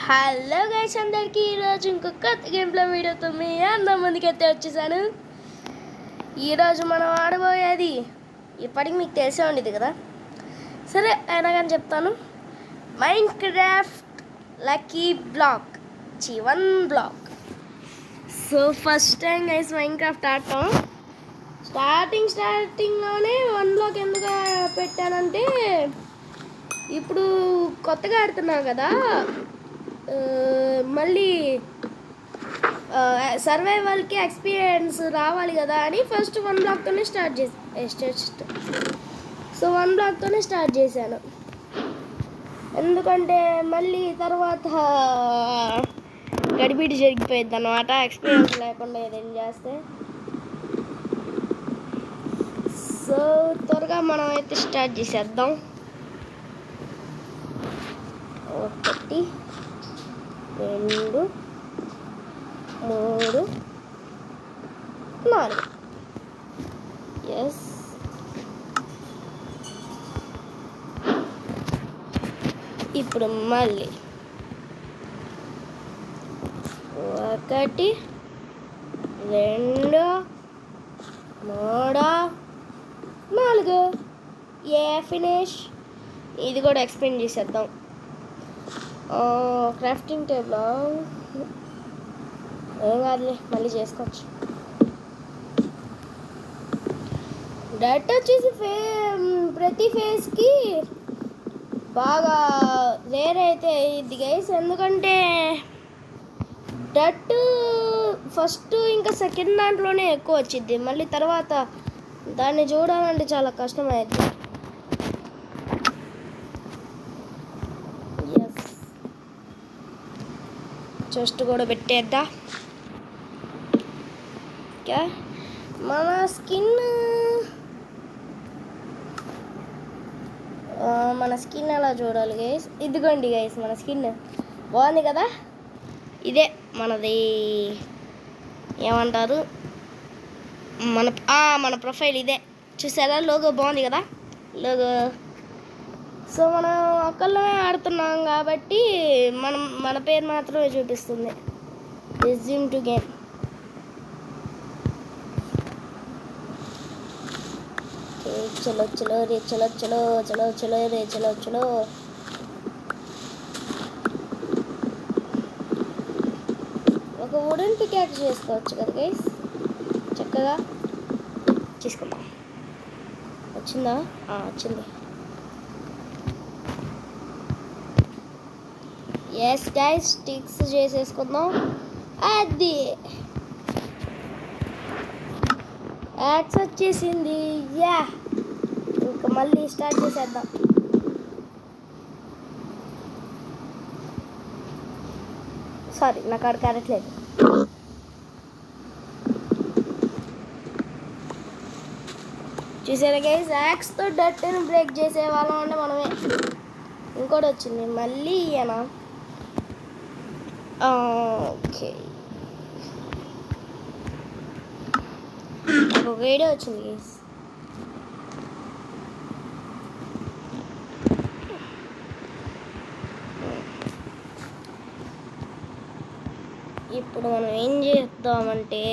Hello guys అందరికీ ఈరోజు ఇంకొక గేమ్ ప్లే వీడియోతో మీ అందరి ముందుకైతే వచ్చేసాను. ఈరోజు మనం ఆడబోయేది ఇప్పటికి మీకు తెలిసే ఉండేది కదా, సరే అయినా కానీ చెప్తాను. Minecraft lucky block 1 block. So first time guys Minecraft ఆడటం. స్టార్టింగ్లోనే 1 బ్లాక్ ఎందుకు పెట్టానంటే, ఇప్పుడు కొత్తగా ఆడుతున్నాం కదా, మళ్ళీ సర్వైవల్కి ఎక్స్పీరియన్స్ రావాలి కదా అని ఫస్ట్ 1 బ్లాక్తోనే స్టార్ట్ సో 1 బ్లాక్తోనే స్టార్ట్ చేశాను. ఎందుకంటే మళ్ళీ తర్వాత గడిబిడి జరిగిపోయింది అన్నమాట, ఎక్స్పీరియన్స్ లేకుండా ఏదైనా చేస్తే. సో త్వరగా మనం అయితే స్టార్ట్ చేసేద్దాం. 1 2 3 4 ఎస్. ఇప్పుడు మళ్ళీ 1 2 3 4 ఏ ఫినిష్. ఇది కూడా ఎక్స్ప్లెయిన్ చేసేద్దాం. క్రాఫ్టింగ్ టేబుల్ ఏం కాదులే, మళ్ళీ చేసుకోవచ్చు. డట్ వచ్చేసి ప్రతి ఫేస్కి బాగా రేర్ అయితే అయ్యిద్ది గైస్, ఎందుకంటే డట్ ఫస్ట్ ఇంకా సెకండ్ దాంట్లోనే ఎక్కువ వచ్చింది, మళ్ళీ తర్వాత దాన్ని చూడాలంటే చాలా కష్టమైంది. చెస్ట్ కూడా పెట్టేద్దా. ఓకే, మన స్కిన్ అలా చూడాలి గైస్. ఇదిగోండి గైస్, మన స్కిన్ బాగుంది కదా. ఇదే మనది ఏమంటారు, మన ప్రొఫైల్ ఇదే. చూసారా, లోగో బాగుంది కదా, లోగో. సో మనం ఒక్కళ్ళమే ఆడుతున్నాం కాబట్టి మన పేరు మాత్రమే చూపిస్తుంది. Resume to game. చలో చలో రే, చలో చలో చలో చలో రే, చలో చలో. ఒక వుడెన్ పికాక్స్ చేసుకోవచ్చు కదా గైస్, చక్కగా తీసుకుందాం. వచ్చిందా? వచ్చింది. ఎస్ గైస్, స్టిక్స్ చేసేసుకుందాం. అది యాక్స్ వచ్చేసింది. యా, ఇంకా మళ్ళీ స్టార్ట్ చేసేద్దాం. సారీ, నాకు ఆడ కారట్లేదు. చూసారా గైస్, యాక్స్తో డట్ని బ్రేక్ చేసే వాళ్ళం అంటే మనమే. ఇంకోటి వచ్చింది మళ్ళీ అనా. ఓకే, ఒక వీడియో వచ్చింది గైస్. ఇప్పుడు మనం ఏం చేద్దామంటే,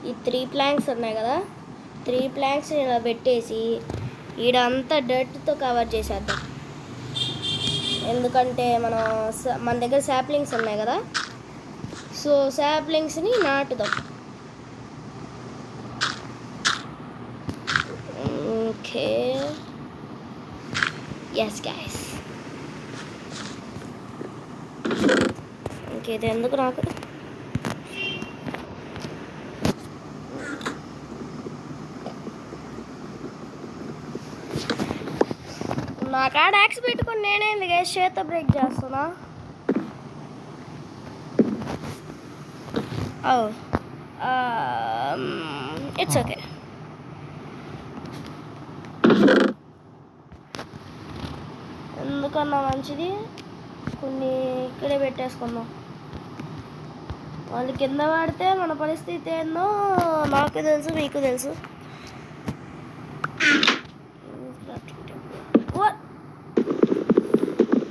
ఈ 3 ప్లాంక్స్ ఉన్నాయి కదా, 3 ప్లాంక్స్ ఇలా పెట్టేసి ఈడంతా డర్ట్తో కవర్ చేసేద్దాం. ఎందుకంటే మన దగ్గర శాప్లింగ్స్ ఉన్నాయి కదా, సో శాప్లింగ్స్ని నాటుదాం. Okay, yes guys. ఇంకేది ఎందుకు నాకు కాడ యాక్స్ పెట్టుకుని నేనేంది గైస్ చేత బ్రేక్ చేస్తున్నా. It's okay. ఎందుకన్నా మంచిది, కొన్ని ఇక్కడే పెట్టేసుకుందాం. వాళ్ళు కింద పడితే మన పరిస్థితి ఏందో నాకు తెలుసు, మీకు తెలుసు.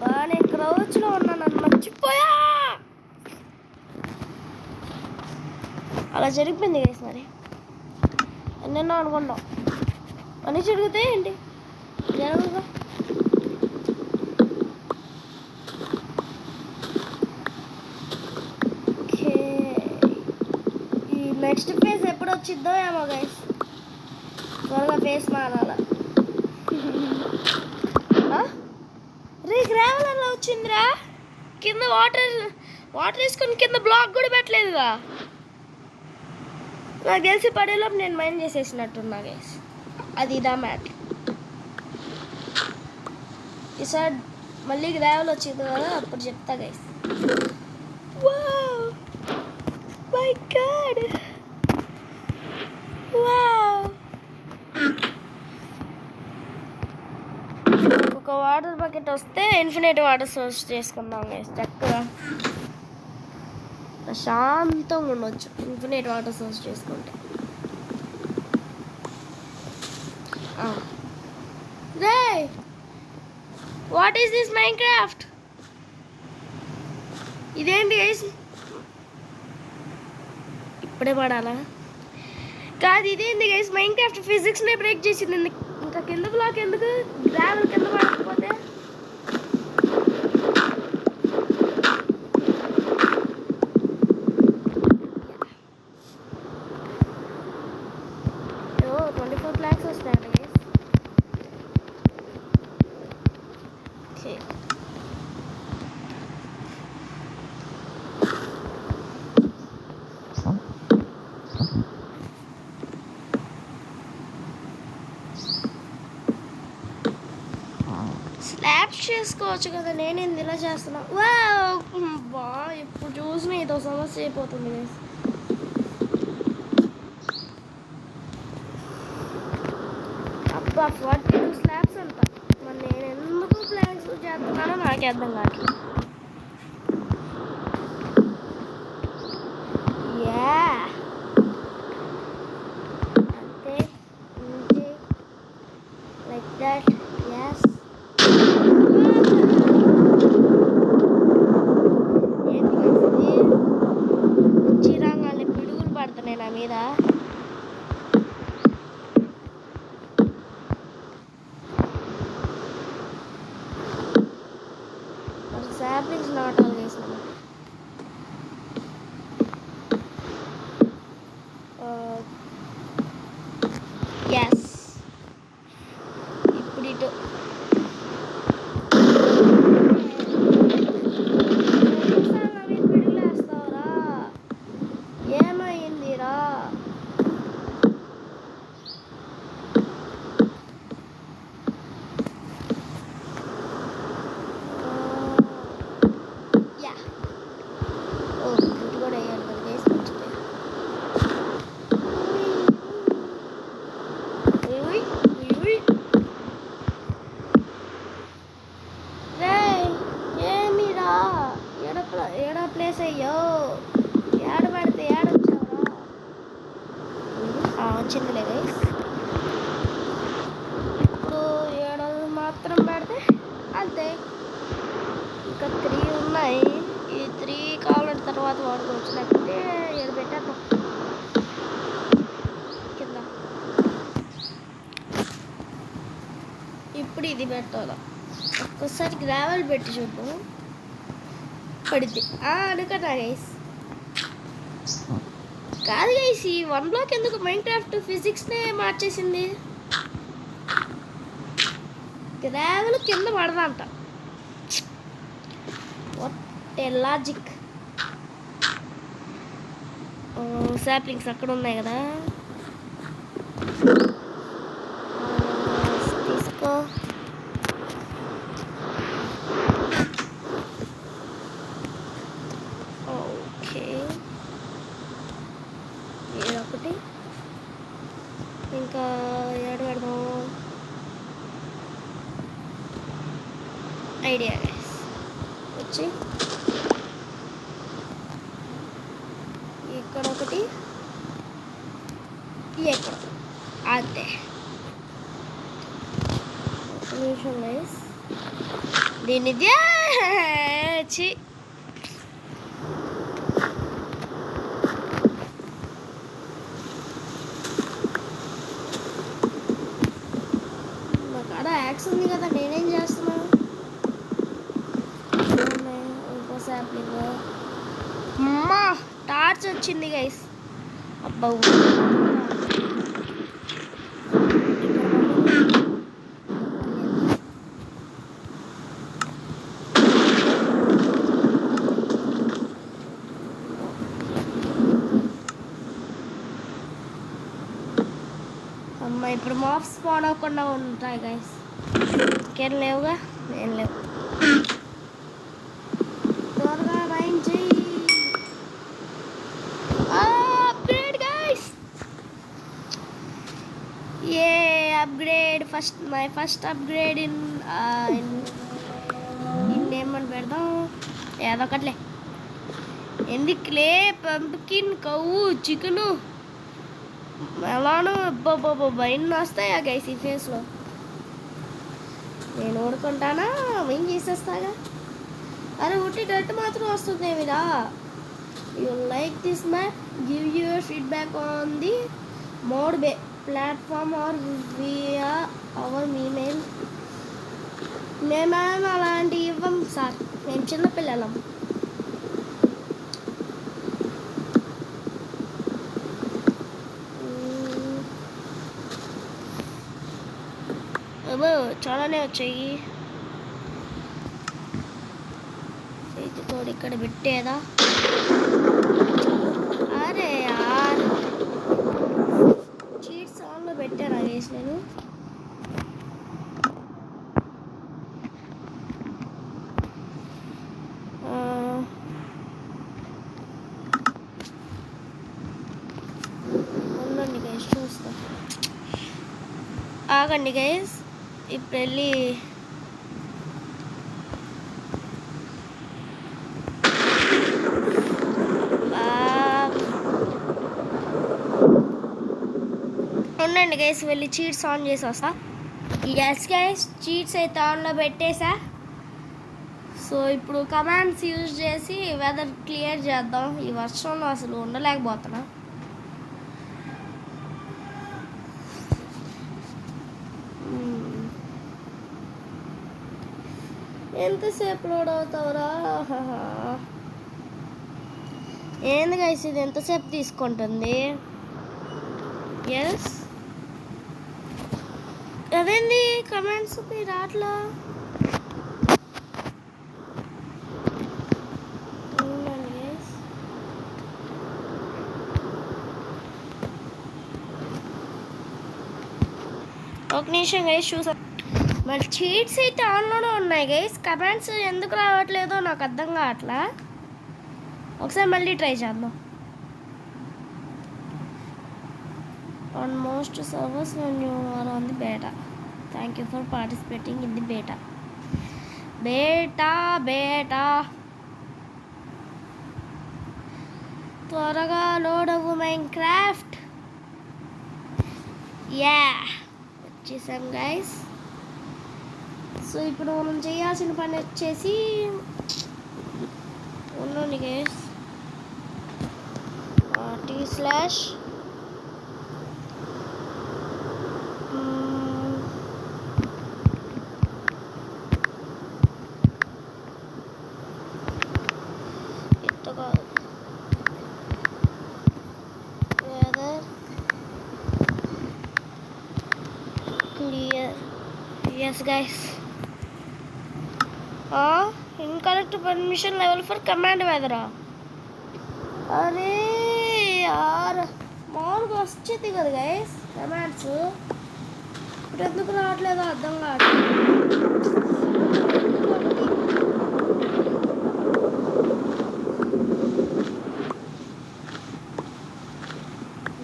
బాగానే క్రౌచ్ టచ్లో ఉన్నా, నన్ను మర్చిపోయా. అలా జరిగిపోయింది గైస్. మరి ఎన్నెన్నో అనుకుంటాం, అన్నీ జరిగితే ఏంటి జరగదుగా. ఓకే, ఈ నెక్స్ట్ ఫేజ్ ఎప్పుడు వచ్చిద్దో ఏమో గైస్. త్వరగా ఫేస్ మారాల. రే గ్రావెల్ అలా వచ్చిందిరా. కింద వాటర్ వేసుకొని కింద బ్లాక్ కూడా పెట్టలేదుగా. నాకు తెలిసి పడేలోపు నేను మైండ్ చేసేసినట్టున్నా గైస్. అది ఇదా మ్యాట్. ఈసారి మళ్ళీ గ్రావెల్ వచ్చింది కదా, అప్పుడు చెప్తా guys. Wow my God, wow. ఒక వాటర్ బకెట్ వస్తే ఇన్ఫినిట్ వాటర్ సోర్స్ చేసుకుందాం గైస్. చక్కగా ప్రశాంతంగా ఉండొచ్చు ఇన్ఫినిట్ వాటర్ సోర్స్ చేసుకుంటే. రే వాట్ ఈస్ దిస్ మైన్క్రాఫ్ట్? ఇదేంటి గైస్? ఇప్పుడే పడాలా? కాదు, ఇదేంటి గైస్? మైన్క్రాఫ్ట్ ఫిజిక్స్నే బ్రేక్ చేసింది. ఇంకా కింద బ్లాక్ ఎందుకు? గ్రావెల్ కింద పడకపోతే స్లాబ్స్ చేసుకోవచ్చు కదా. నేనేంది ఇలా చేస్తున్నా? బా ఇప్పుడు చూసిన ఇదో సమస్య అయిపోతుంది గైస్. అబ్బా 42 స్లాబ్స్ అంట. మరి నేను ఎందుకు ప్లాన్స్ చేస్తున్నానో నాకే అర్థం కావట్లేదు. అంతే ఇంతే లైక్ దట్. ఎస్, చిరాంగానే పిడుగులు పడుతున్నాయి నా మీద. సాప్లింగ్స్ నాటాలు వేసినాము. ఎస్, ఇప్పుడు ఇటు పిడుగులు వేస్తావురా? ఏమైందిరా? ఏడా ప్లేస్ అయ్యో, ఏడ పడితే ఏడొచ్చావురా? వచ్చిందిలే గైస్. ఇప్పుడు ఏడు మాత్రం పెడితే అంతే. ఇంకా 3 ఉన్నాయి. ఈ 3 కావాలంటే తర్వాత వాడుకోవచ్చు, లేకపోతే ఏడు పెట్టేద్దాం కింద. ఇప్పుడు ఇది పెట్టాలా? ఒక్కసారి గ్రావెల్ పెట్టి చూద్దాం, పడితే అనుకున్నా గైస్. కాదు గైస్, ఈ 1 బ్లాక్ ఎందుకు మైన్క్రాఫ్ట్ ఫిజిక్స్నే మార్చేసింది? గ్రావెల్ కింద పడదంట. What a logic. సాప్లింగ్స్ అక్కడ ఉన్నాయి కదా, తీసుకో. ఓకే, ఒకటి ఇంకా ఏడు పెడదాం. Idea guys. వచ్చి ఇక్కడ ఒకటి, ఎక్కడ అదే. ఒక నిమిషం గైస్. దీన్ని చి నా కాడ యాక్స్ ఉంది కదా, నేనేం చేస్తున్నా? ఇంకో శాంప్లింగ్. అమ్మా టార్చ్ వచ్చింది గైస్. అబ్బా అమ్మ ఇప్పుడు మాప్స్ స్పాన్ అవ్వకుండా ఉంటాయి గైస్. ఇంకేం లేవుగా, ఏం లేవు. త్వరగా మైండ్ చెయ్యి. Upgrade guys, A upgrade first, my first upgrade in ఏమని పెడదాం, ఏదో ఒకట్లే. ఎందుకులే, పంప్కిన్, కవ్వు, చికెను, ఎలానో అబ్బాబ్బాబ్బా ఎన్ని వస్తాయా గైస్ ఈ ఫేస్లో. నేను ఓడుకుంటానా, ఏం చేసేస్తాగా. అరే ఉట్టి డట్ మాత్రం వస్తుంది ఏమిరా. You like this map, give your feedback on the mod platform or via our email. మేమేమో అలాంటివి ఇవ్వం సార్, మేము చిన్నపిల్లలం. చాలానే వచ్చాయి. తోడు ఇక్కడ పెట్టేదా? అరే యార్, చీట్స్ ఆన్లో పెట్టాను వేసి నేను. ఉండండి గైస్, చూస్తా, ఆగండి గైస్. ఇప్పుడు వెళ్ళి ఉండండి గైస్, వెళ్ళి చీట్స్ ఆన్ చేసి వస్తా. ఎస్ గైస్, చీట్స్ అయితే ఆన్లో పెట్టేసా. సో ఇప్పుడు కమాండ్స్ యూజ్ చేసి వెదర్ క్లియర్ చేద్దాం. ఈ వర్షంలో అసలు ఉండలేకపోతున్నా. ఎంతసేపు లోడ్ అవుతావురా? ఏంది గైస్ ఇది ఎంతసేపు తీసుకుంటుంది? ఎస్, అదేంది కమెంట్స్ రాట్లా? ఒక నిమిషం గైస్ చూసా. మరి చీట్స్ అయితే ఆన్లోనే ఉన్నాయి గైస్, కమెంట్స్ ఎందుకు రావట్లేదో నాకు అర్థం కావట్లా. ఒకసారి మళ్ళీ ట్రై చేద్దాం. On most servers when you are on the beta, thank you for participating in the beta. త్వరగా లోడ్ అవ్వు మైన్క్రాఫ్ట్. వచ్చేసాం గైస్. సో ఇప్పుడు మనం చేయాల్సిన పని వచ్చేసి, ఉండండి guys, // weather clear. Yes guys, incorrect permission level for command వెదరా. అరే యార్, మామూలుగా వచ్చేది కదా గైస్ కమాండ్స్, ఇప్పుడు ఎందుకు రావట్లేదో అర్థం కావట్లేదు.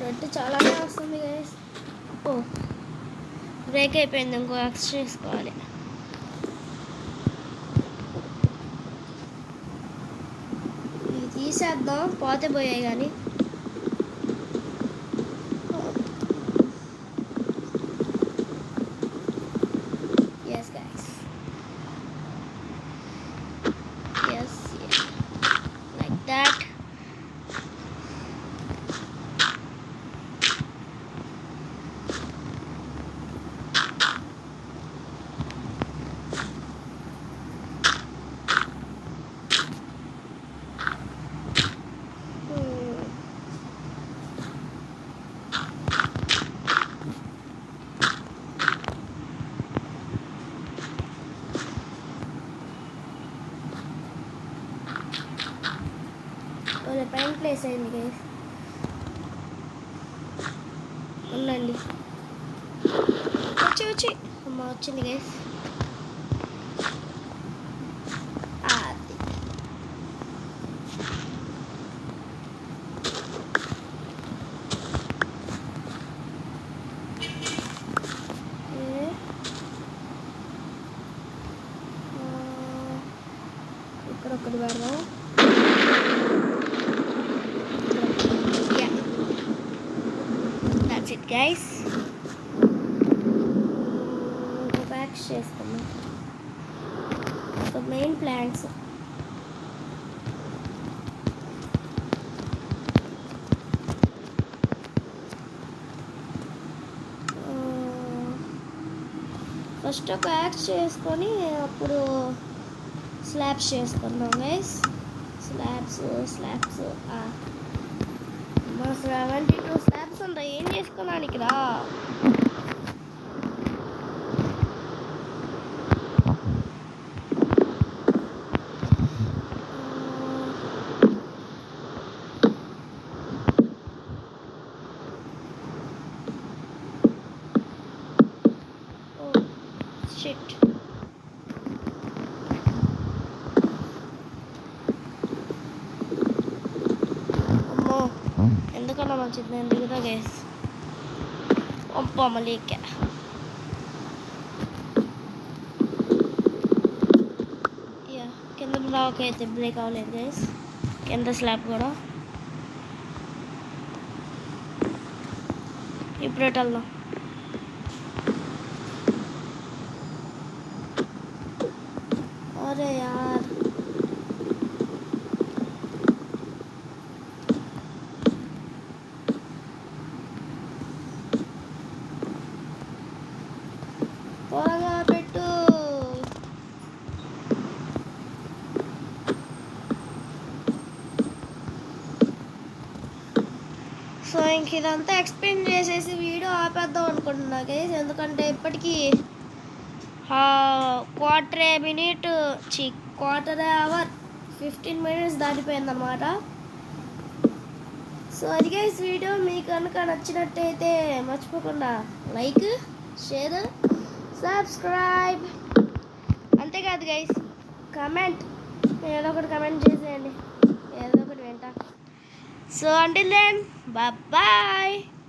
నెట్ చాలానే వస్తుంది గైస్. బ్రేక్ అయిపోయింది, ఇంకో ఎక్స్ చేసుకోవాలి. ఇది తీసేద్దాం, పోతే పోయాయి కానీ. ఎస్ గైస్, అదే పైన ప్లేస్ అయింది గైస్. ఉండండి, వచ్చి అమ్మ వచ్చింది గైస్. ఇక్కడ ఒకటి పెడదాం. That's it guys. బ్యాక్ చేస్తాము మెయిన్ ప్లాంట్స్. ఫస్ట్ ఒక యాక్స్ చేసుకొని అప్పుడు స్లాబ్స్ చేసుకుందాం గైస్. స్లాబ్స్ 72 స్లాబ్స్ ఉంటాయి. ఏం చేసుకోవడానికి రా? షిట్, అమ్మో ఎందుకన్నా మంచిది నేను దిగుతా గైస్. అబ్బా మళ్ళీ ఎక్కా. కింద బ్లాక్ అయితే బ్రేక్ అవ్వలేదు గైస్. కింద స్లాబ్ కూడా. ఇప్పుడు ఎటు వెళ్దాం? అరే యార్, త్వరగా పెట్టు. సో ఇంక ఇదంతా ఎక్స్ప్లెయిన్ చేసేసి వీడియో ఆపేద్దాం అనుకుంటున్నా గైస్. ఎందుకంటే ఇప్పటికీ క్వార్టర్ అవర్ 15 minutes దాటిపోయిందన్నమాట. సో అది గైస్ వీడియో. మీకు కనుక నచ్చినట్టయితే మర్చిపోకుండా లైక్, షేర్, సబ్స్క్రైబ్. అంతేకాదు గైస్, కమెంట్ ఏదో ఒకటి కమెంట్ చేసేయండి, ఏదో ఒకటి వింటా. So until then, bye.